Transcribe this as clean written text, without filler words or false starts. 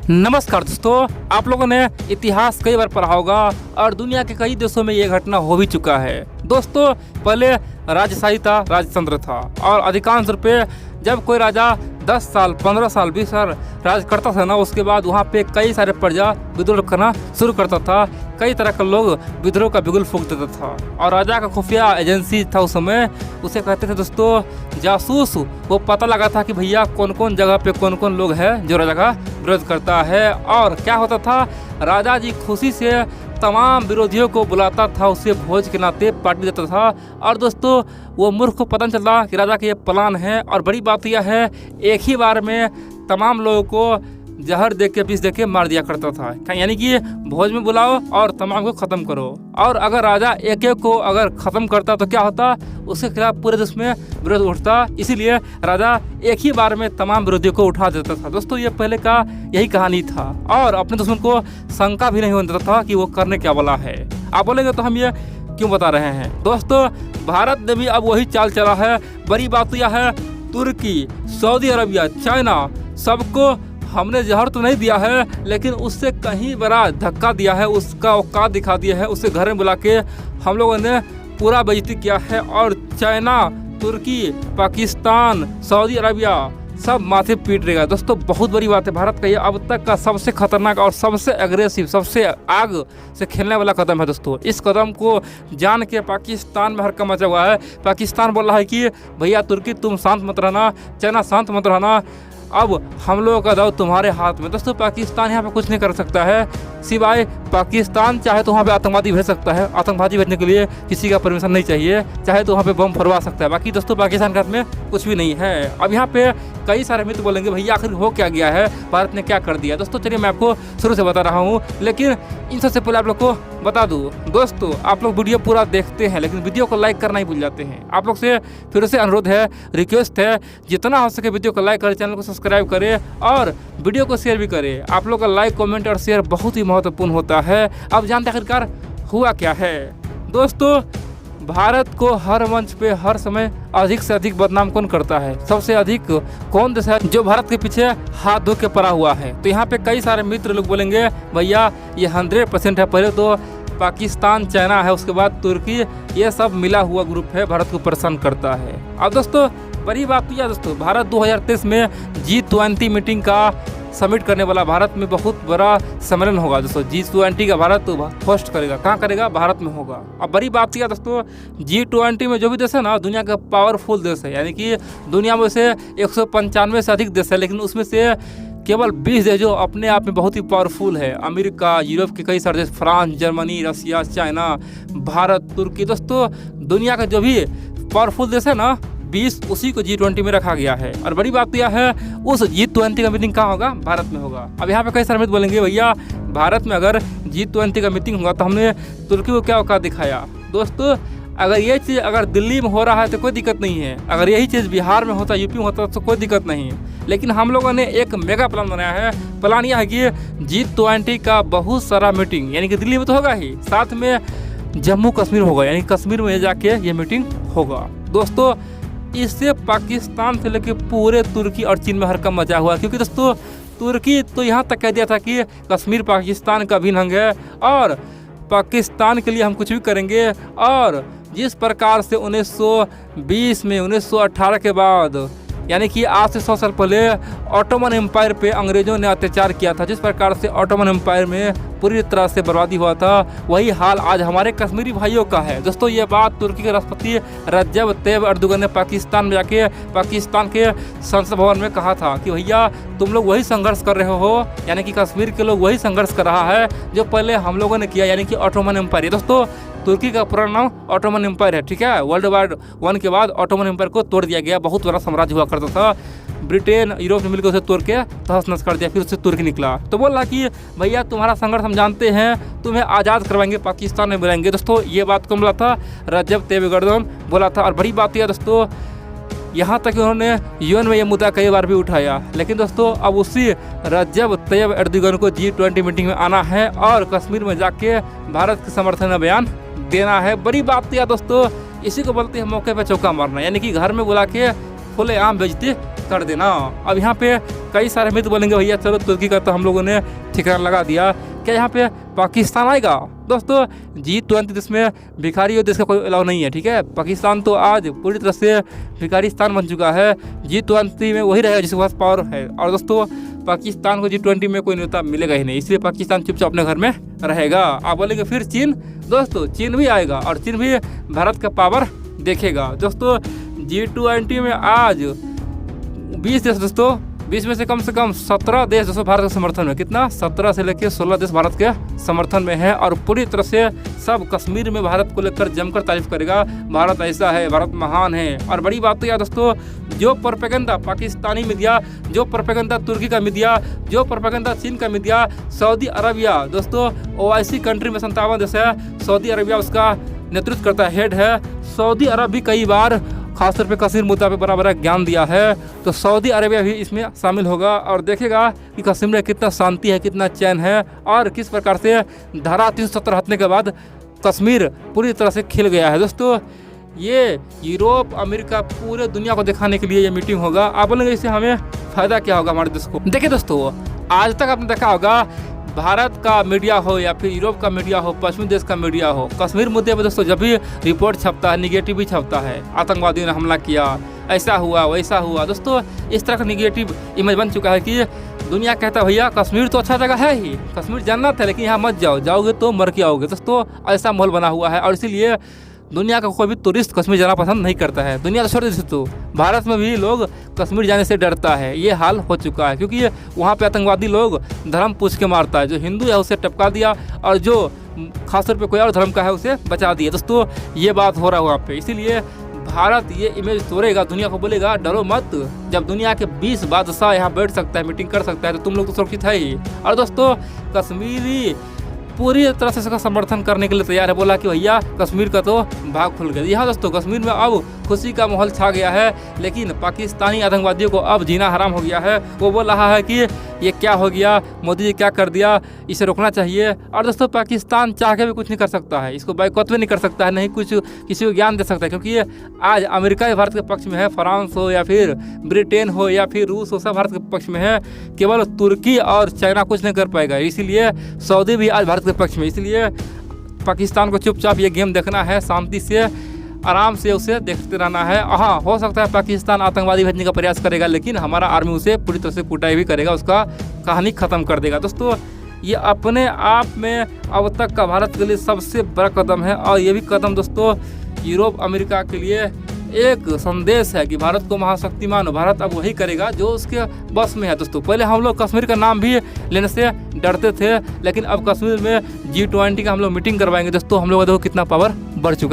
नमस्कार दोस्तों, आप लोगों ने इतिहास कई बार पढ़ा होगा और दुनिया के कई देशों में ये घटना हो भी चुका है। दोस्तों, पहले राजशाही था, राजतंत्र था और अधिकांश रुपये जब कोई राजा 10 साल 15 साल 20 साल राज करता था ना, उसके बाद वहाँ पे कई सारे प्रजा विद्रोह करना शुरू करता था। कई तरह के लोग विद्रोह का बिगुल फूंक देता था और राजा का खुफिया एजेंसी था उस समय, उसे कहते थे दोस्तों जासूस। वो पता लगा था कि भैया कौन कौन जगह पे कौन कौन लोग हैं जो राजा का विरोध करता है। और क्या होता था, राजा जी खुशी से तमाम विरोधियों को बुलाता था, उसे भोज के नाते पार्टी देता था। और दोस्तों, वो मूर्ख को पता चला कि राजा के ये प्लान है। और बड़ी बात यह है, एक ही बार में तमाम लोगों को जहर दे के, विष दे के मार दिया करता था। यानी कि भोज में बुलाओ और तमाम को ख़त्म करो। और अगर राजा एक एक को अगर ख़त्म करता तो क्या होता, उसके खिलाफ पूरे देश में विरोध उठता। इसीलिए राजा एक ही बार में तमाम विरोधियों को उठा देता था। दोस्तों, ये पहले का यही कहानी था और अपने दुश्मन को शंका भी नहीं होने देता था कि वो करने क्या वाला है। आप बोलेंगे तो हम ये क्यों बता रहे हैं। दोस्तों, भारत ने भी अब वही चाल चला है। बड़ी बात तो यह है, तुर्की, सऊदी अरबिया, चाइना, सबको हमने जहर तो नहीं दिया है, लेकिन उससे कहीं बड़ा धक्का दिया है, उसका औकात दिखा दिया है। उसे घर में बुला के हम लोगों ने पूरा बेइज्जती किया है। और चाइना, तुर्की, पाकिस्तान, सऊदी अरबिया सब माथे पीट रहेगा। दोस्तों, बहुत बड़ी बात है। भारत का ये अब तक का सबसे खतरनाक और सबसे एग्रेसिव, सबसे आग से खेलने वाला कदम है। दोस्तों, इस कदम को जान के पाकिस्तान में हड़कंप मचा हुआ है। पाकिस्तान बोल रहा है कि भैया तुर्की तुम शांत मत रहना, चाइना शांत मत रहना, अब हम लोगों का दाव तुम्हारे हाथ में। दोस्तों, पाकिस्तान यहाँ पे कुछ नहीं कर सकता है, सिवाय पाकिस्तान चाहे तो वहाँ पे आतंकवादी भेज सकता है। आतंकवादी भेजने के लिए किसी का परमिशन नहीं चाहिए, चाहे तो वहाँ पे बम फरवा सकता है। बाकी दोस्तों, पाकिस्तान के हाथ में कुछ भी नहीं है। अब यहाँ पे कई सारे मित्र बोलेंगे भैया आखिर हो क्या गया है, भारत ने क्या कर दिया। दोस्तों, चलिए मैं आपको शुरू से बता रहा हूँ, लेकिन इन सबसे पहले आप लोग को बता दूँ। दोस्तों, आप लोग वीडियो पूरा देखते हैं लेकिन वीडियो को लाइक करना ही भूल जाते हैं। आप लोग से फिर से अनुरोध है, रिक्वेस्ट है, जितना हो सके वीडियो को लाइक करें, चैनल को सब्सक्राइब करें और वीडियो को शेयर भी करें। आप लोग का लाइक, कमेंट और शेयर बहुत ही महत्वपूर्ण होता है। अब जानते आखिरकार हुआ क्या है। दोस्तों, भारत को हर मंच पे हर समय अधिक से अधिक बदनाम कौन करता है, सबसे अधिक कौन देश है जो भारत के पीछे हाथ धो के पड़ा हुआ है। तो यहाँ पे कई सारे मित्र लोग बोलेंगे भैया ये 100% है। पहले तो पाकिस्तान, चाइना है, उसके बाद तुर्की, ये सब मिला हुआ ग्रुप है, भारत को परेशान करता है। अब दोस्तों, बड़ी बात तो यह दोस्तों, भारत 2023 में G20 मीटिंग का समिट करने वाला, भारत में बहुत बड़ा सम्मेलन होगा। दोस्तों, G20 का भारत होस्ट करेगा। कहाँ करेगा? भारत में होगा। अब बड़ी बात यह दोस्तों, G20 में जो भी देश है ना, दुनिया का पावरफुल देश है। यानी कि दुनिया में से 195 से अधिक देश है, लेकिन उसमें से केवल 20 देश जो अपने आप में बहुत ही पावरफुल है। अमेरिका, यूरोप के कई सारे देश, फ्रांस, जर्मनी, रसिया, चाइना, भारत, तुर्की। दोस्तों, दुनिया का जो भी पावरफुल देश है ना 20, उसी को G20 में रखा गया है। और बड़ी बात यह है, उस G20 का मीटिंग कहाँ होगा? भारत में होगा। अब यहाँ पे कई सारे मित्र बोलेंगे भैया भारत में अगर G20 का मीटिंग होगा तो हमने तुर्की को क्या औकात दिखाया। दोस्तों, अगर ये चीज़ अगर दिल्ली में हो रहा है तो कोई दिक्कत नहीं है, अगर यही चीज़ बिहार में होता, यूपी में होता तो कोई दिक्कत नहीं है। लेकिन हम लोगों ने एक मेगा प्लान बनाया है। प्लान यह है कि G20 का बहुत सारा मीटिंग, यानी कि दिल्ली में तो होगा ही, साथ में जम्मू कश्मीर होगा, यानी कश्मीर में जाके ये मीटिंग होगा। दोस्तों, इससे पाकिस्तान से लेकर पूरे तुर्की और चीन में हड़कंप मचा हुआ। क्योंकि दोस्तों, तुर्की तो यहाँ तक कह दिया था कि कश्मीर पाकिस्तान का अभिन्न अंग है और पाकिस्तान के लिए हम कुछ भी करेंगे। और जिस प्रकार से 1920 में 1918 के बाद, यानी कि आज से 100 साल पहले ऑटोमन एम्पायर पे अंग्रेज़ों ने अत्याचार किया था, जिस प्रकार से ऑटोमन एम्पायर में पूरी तरह से बर्बादी हुआ था, वही हाल आज हमारे कश्मीरी भाइयों का है। दोस्तों, ये बात तुर्की के राष्ट्रपति रज्जब तैयब अर्दोगन ने पाकिस्तान में जाके पाकिस्तान के संसद भवन में कहा था कि भैया तुम लोग वही संघर्ष कर रहे हो, यानी कि कश्मीर के लोग वही संघर्ष कर रहा है जो पहले हम लोगों ने किया, यानी कि ऑटोमन एम्पायर। दोस्तों, तुर्की का पूरा नाम ऑटोमन एम्पायर है, ठीक है। वर्ल्ड वार 1 के बाद ऑटोमन एम्पायर को तोड़ दिया गया। बहुत बड़ा साम्राज्य हुआ करता था, ब्रिटेन, यूरोप ने मिलकर उसे तोड़ के तहस नहस कर दिया, फिर उससे तुर्की निकला। तो बोल रहा कि भैया तुम्हारा संघर्ष हम जानते हैं, तुम्हें आज़ाद करवाएंगे, पाकिस्तान में बुलाएंगे। दोस्तों, ये बात कौन बोला था? रज्जब तैयब अर्दोगन बोला था। और बड़ी बात यह दोस्तों, यहाँ तक उन्होंने यूएन में ये मुद्दा कई बार भी उठाया। लेकिन दोस्तों, अब उसी रज्जब तैयब अर्दोगन को G20 मीटिंग में आना है और कश्मीर में जाके भारत के समर्थन में बयान देना है। बड़ी बात यह दोस्तों, इसी को बोलते हैं मौके पर चौका मारना, यानी कि घर में बुला के खुलेआम बेइज्जती कर देना। अब यहाँ पे कई सारे मित्र बोलेंगे भैया चलो तुर्की का तो हम लोगों ने ठिकाना लगा दिया, क्या यहाँ पे पाकिस्तान आएगा? दोस्तों G20 देश में भिखारी और देश का कोई अलाउ नहीं है, ठीक है। पाकिस्तान तो आज पूरी तरह से भिखारिस्तान बन चुका है। G20 में वही रहेगा जिसके पास पावर है। और दोस्तों पाकिस्तान को G20 में कोई नेता मिलेगा ही नहीं, इसलिए पाकिस्तान चुपचाप अपने घर में रहेगा। आप बोलेंगे फिर चीन, दोस्तों चीन भी आएगा और चीन भी भारत का पावर देखेगा। दोस्तों G20 में आज 20 देश, दोस्तों 20 में से कम 17 देश दोस्तों भारत के समर्थन में, कितना 17 से लेकर 16 देश भारत के समर्थन में है। और पूरी तरह से सब कश्मीर में भारत को लेकर जमकर तारीफ करेगा, भारत ऐसा है, भारत महान है। और बड़ी बात तो यार दोस्तों, जो प्रोपेगेंडा पाकिस्तानी मीडिया, जो प्रोपेगेंडा तुर्की का मीडिया, जो प्रोपेगेंडा चीन का मीडिया, सऊदी अरबिया, दोस्तों OIC कंट्री में 57 देश है, सऊदी अरबिया उसका नेतृत्व करता है, हेड है। सऊदी अरब भी कई बार खासतौर पे कश्मीर मुद्दा पे बड़ा बड़ा ज्ञान दिया है, तो सऊदी अरबिया भी इसमें शामिल होगा और देखेगा कि कश्मीर में कितना शांति है, कितना चैन है और किस प्रकार से धारा 370 हटने के बाद कश्मीर पूरी तरह से खिल गया है। दोस्तों ये यूरोप, अमेरिका, पूरे दुनिया को दिखाने के लिए ये मीटिंग होगा। आप बोलेंगे इससे हमें फ़ायदा क्या होगा हमारे देश को? देखिए दोस्तों, आज तक आपने देखा होगा भारत का मीडिया हो या फिर यूरोप का मीडिया हो, पश्चिमी देश का मीडिया हो, कश्मीर मुद्दे पर दोस्तों जब भी रिपोर्ट छपता है निगेटिव ही छपता है। आतंकवादियों ने हमला किया, ऐसा हुआ, वैसा हुआ। दोस्तों इस तरह का निगेटिव इमेज बन चुका है कि दुनिया कहता है भैया कश्मीर तो अच्छा जगह है ही, कश्मीर जन्नत है, लेकिन यहाँ मत जाओ, जाओगे तो मर के आओगे। दोस्तों ऐसा माहौल बना हुआ है और इसीलिए दुनिया का कोई भी टूरिस्ट कश्मीर जाना पसंद नहीं करता है। दुनिया तो छोड़ दीजिए, तो भारत में भी लोग कश्मीर जाने से डरता है। ये हाल हो चुका है क्योंकि वहाँ पे आतंकवादी लोग धर्म पूछ के मारता है, जो हिंदू है उसे टपका दिया और जो खासतौर पे कोई और धर्म का है उसे बचा दिया। दोस्तों ये बात हो रहा है वहाँ पे, इसीलिए भारत ये इमेज तोड़ेगा, दुनिया को बोलेगा डरो मत। जब दुनिया के 20 बादशाह यहाँ बैठ सकता है, मीटिंग कर सकता है, तो तुम लोग तो सुरक्षित है ही। और दोस्तों कश्मीरी पूरी तरह से इसका समर्थन करने के लिए तैयार है, बोला कि भैया कश्मीर का तो भाग खुल गया। यहाँ दोस्तों कश्मीर में अब खुशी का माहौल छा गया है, लेकिन पाकिस्तानी आतंकवादियों को अब जीना हराम हो गया है। वो बोल रहा है कि ये क्या हो गया, मोदी जी क्या कर दिया, इसे रोकना चाहिए। और दोस्तों पाकिस्तान चाह के भी कुछ नहीं कर सकता है, इसको बाइकआउट भी नहीं कर सकता है, नहीं कुछ किसी को ज्ञान दे सकता है, क्योंकि आज अमेरिका ही भारत के पक्ष में है, फ्रांस हो या फिर ब्रिटेन हो या फिर रूस हो, सब भारत के पक्ष में है। केवल तुर्की और चाइना कुछ नहीं कर पाएगा, इसीलिए सऊदी भी आज भारत के पक्ष में। इसलिए पाकिस्तान को चुपचाप ये गेम देखना है, शांति से आराम से उसे देखते रहना है। हाँ हो सकता है पाकिस्तान आतंकवादी भेजने का प्रयास करेगा, लेकिन हमारा आर्मी उसे पूरी तरह से कुटाई भी करेगा, उसका कहानी ख़त्म कर देगा। दोस्तों ये अपने आप में अब तक का भारत के लिए सबसे बड़ा कदम है और ये भी कदम दोस्तों यूरोप अमेरिका के लिए एक संदेश है कि भारत को महाशक्ति मानो। भारत अब वही करेगा जो उसके बस में है। दोस्तों पहले हम लोग कश्मीर का नाम भी लेने से डरते थे, लेकिन अब कश्मीर में G20 का हम लोग मीटिंग करवाएंगे। दोस्तों हम लोग देखो कितना पावर बढ़ चुका है।